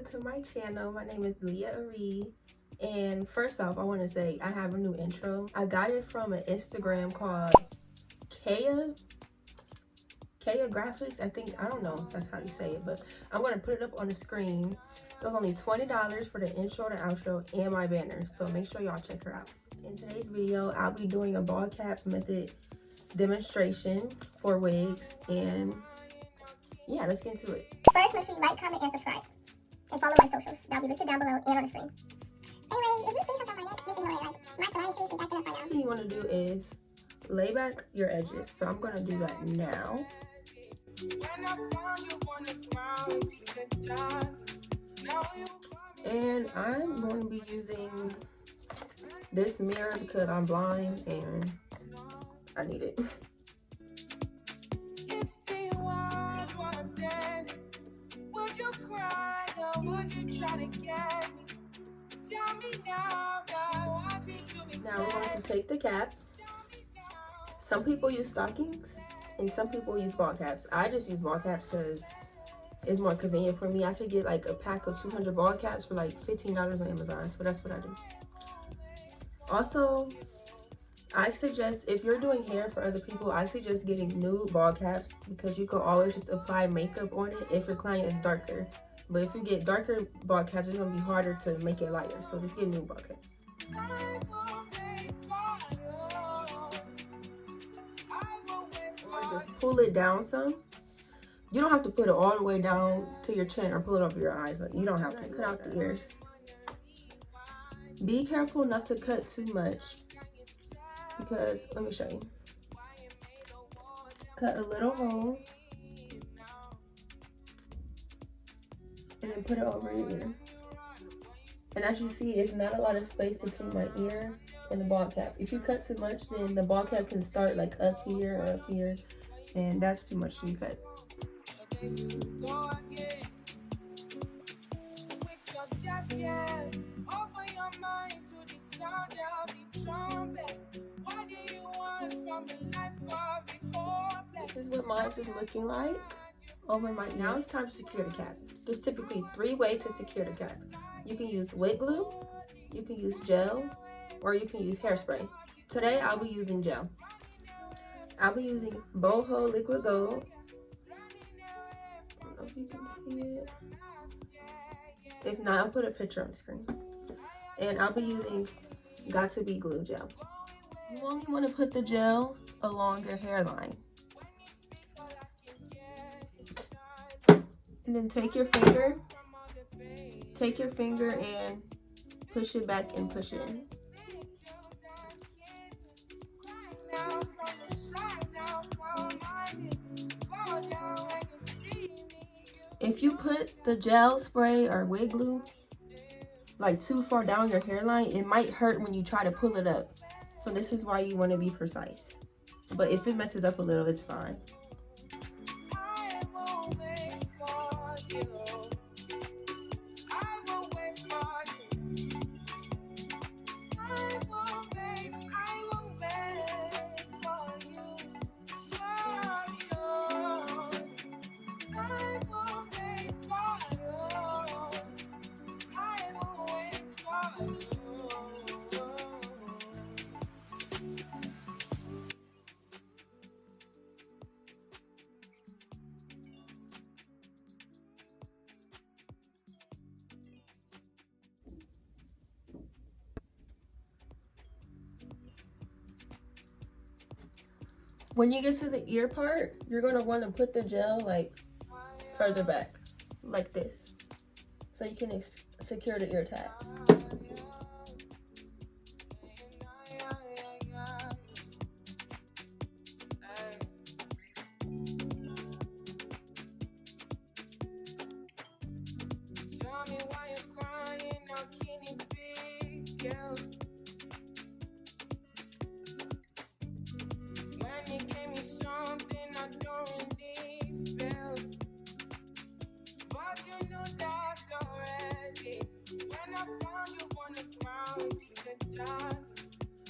welcome to my channel. My name is Liyah. And first off, I want to say I have a new intro. I got it from an Instagram called Kaya Graphics. I don't know if that's how you say it, but I'm going to put it up on the screen. It was only $20 for the intro, the outro, and my banner. So make sure y'all check her out. In today's video, I'll be doing a ball cap method demonstration for wigs, and yeah, let's get into it. First, make sure you like, comment, and subscribe. And follow my socials. That'll be listed down below and on the screen. Anyways, if you see something on my neck, just ignore it. Like, my psoriasis is acting up right now. The thing you want to do is lay back your edges. So I'm going to do that now. And I'm going to be using this mirror because I'm blind and I need it. Would you cry or would you try to get me? Tell me now, now we're going to take the cap. Some people use stockings and some people use ball caps. I just use ball caps because it's more convenient for me. I could get like a pack of 200 ball caps for like $15 on Amazon, so that's what I do. Also, I suggest, if you're doing hair for other people, I suggest getting nude ball caps because you can always just apply makeup on it if your client is darker. But if you get darker ball caps, it's going to be harder to make it lighter. So just get nude ball caps. Or just pull it down some. You don't have to put it all the way down to your chin or pull it over your eyes. Like, you don't have to cut out the ears. Be careful not to cut too much. Because, let me show you. Cut a little hole. And then put it over your ear. And as you see, it's not a lot of space between my ear and the ball cap. If you cut too much, then the ball cap can start like up here or up here. And that's too much to cut. This is what mine is looking like over my. Now it's time to secure the cap. There's typically 3 ways to secure the cap. You can use wig glue, you can use gel, or you can use hairspray. Today I'll be using gel. I'll be using Boho Liquid Gold. I don't know if you can see it. If not, I'll put a picture on the screen. And I'll be using Got To Be Glue gel. You only want to put the gel along your hairline. And then take your finger and push it back and push it in. If you put the gel spray or wig glue like too far down your hairline, it might hurt when you try to pull it up. So this is why you want to be precise. But if it messes up a little, it's fine. When you get to the ear part, you're going to want to put the gel like further back, like this, so you can secure the ear tabs.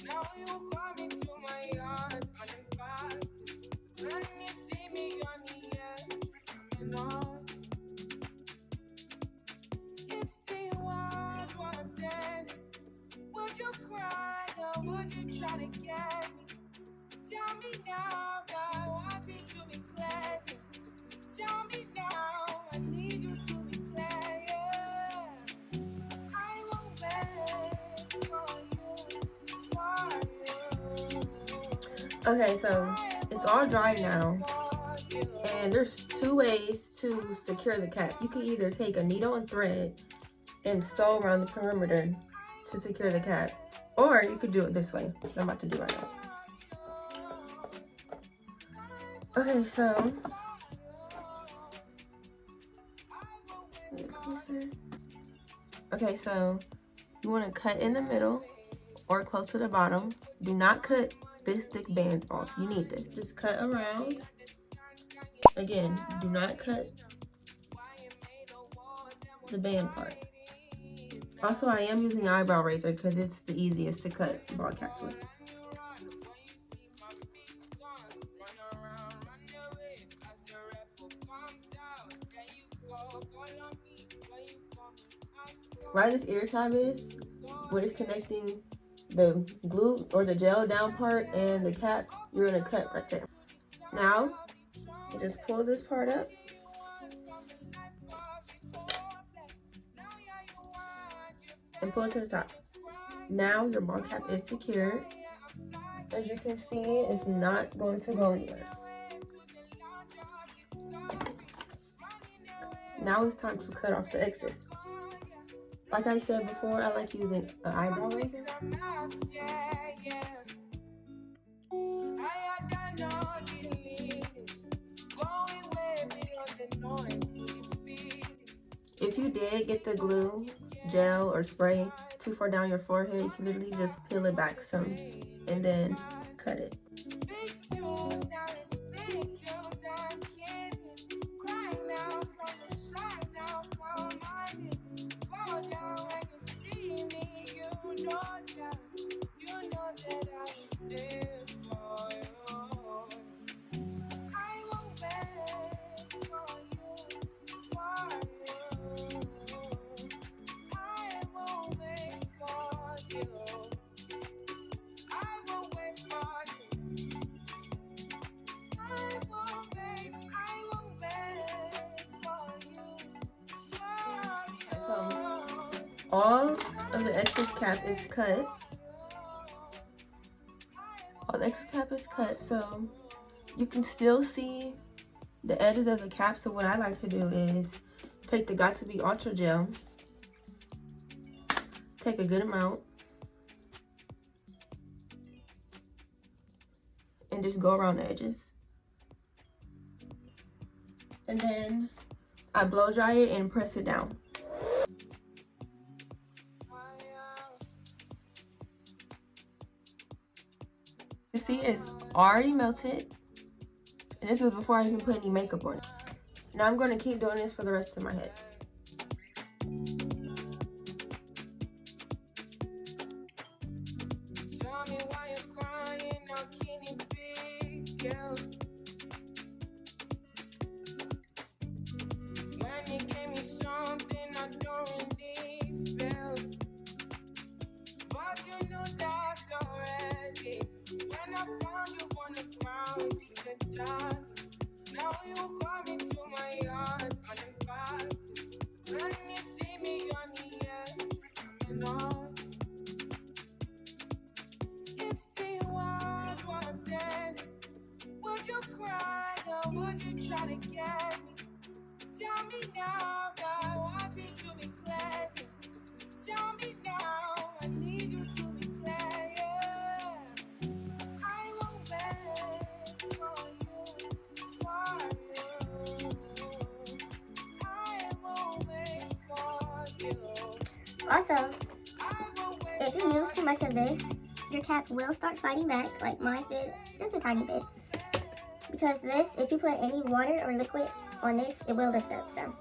Now you come into my heart, when you see me on the edge, coming on. try to get me? Tell me now, I want you to be clear. Tell me now, I need you to be clear. I won't wait for you. Okay, so it's all dry now. And there's two ways to secure the cap. You can either take a needle and thread and sew around the perimeter to secure the cap, or you could do it this way, what I'm about to do right now. Okay, so you want to cut in the middle or close to the bottom. Do not cut this thick band off. You need this. Just cut around. Again, do not cut the band part. Also, I am using an eyebrow razor because it's the easiest to cut ball caps with. Where this ear tab is, what is connecting the glue or the gel down part and the cap, you're gonna cut right there. Now, you just pull this part up. And pull it to the top. Now your ball cap is secured. As you can see, it's not going to go anywhere. Now it's time to cut off the excess. Like I said before, I like using an eyebrow razor. If you did get the glue, gel, or spray too far down your forehead, you can literally just peel it back some and then cut it. All of the excess cap is cut. All the excess cap is cut, so you can still see the edges of the cap. So what I like to do is take the Got To Be Ultra Gel, take a good amount, and just go around the edges. And then I blow dry it and press it down. You see, it's already melted, and this was before I even put any makeup on it. Now I'm going to keep doing this for the rest of my head. Tell me why you're crying, how can it be, girl? When you gave me something I don't really feel, but you knew that already. When I found you on the ground in the dark, now you come into my yard uninvited. When you see me on the edge, coming on. If the world was dead, would you cry or would you try to get me? Tell me now, I want you to be clear. Tell me now, I need you to be clear. I won't wait for you, I won't wait for you. Also, if you use too much of this, your cap will start sliding back, like mine did, just a tiny bit. Because this, if you put any water or liquid on this, it will lift up, so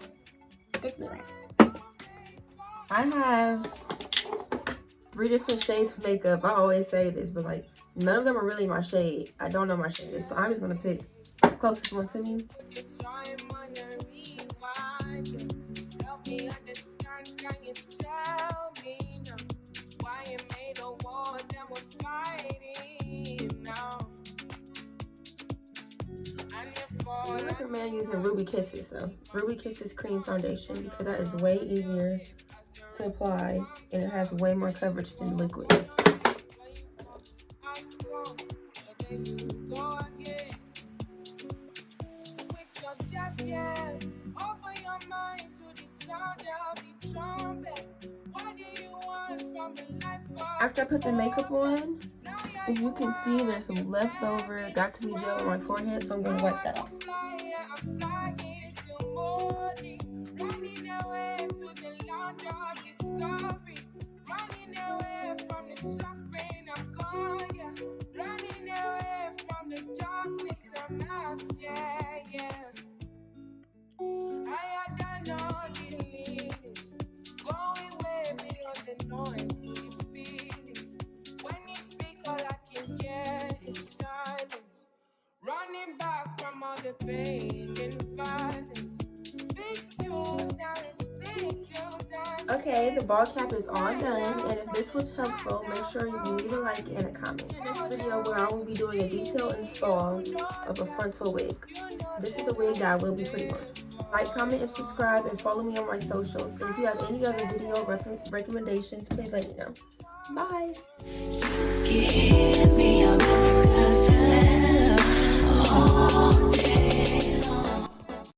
just beware. I have 3 different shades of makeup. I always say this, but like none of them are really my shade. I don't know my shade, so I'm just gonna pick the closest one to me. Help me understand, can you tell me now why you made a war that was fighting I recommend using Ruby Kisses though. Ruby Kisses cream foundation because that is way easier to apply and it has way more coverage than liquid. After I put the makeup on, you can see there's some leftover got to be gel on my forehead, so I'm gonna wipe that off. Running back from all the pain and violence. Big tunes, now it's big tunes. Okay, the ball cap is all done, and if this was helpful, make sure you leave a like and a comment. In this video where I will be doing a detailed install of a frontal wig. This is the wig that I will be putting on. Like, comment, and subscribe, and follow me on my socials. And if you have any other video recommendations, please let me know. Bye! Give me a really good feeling.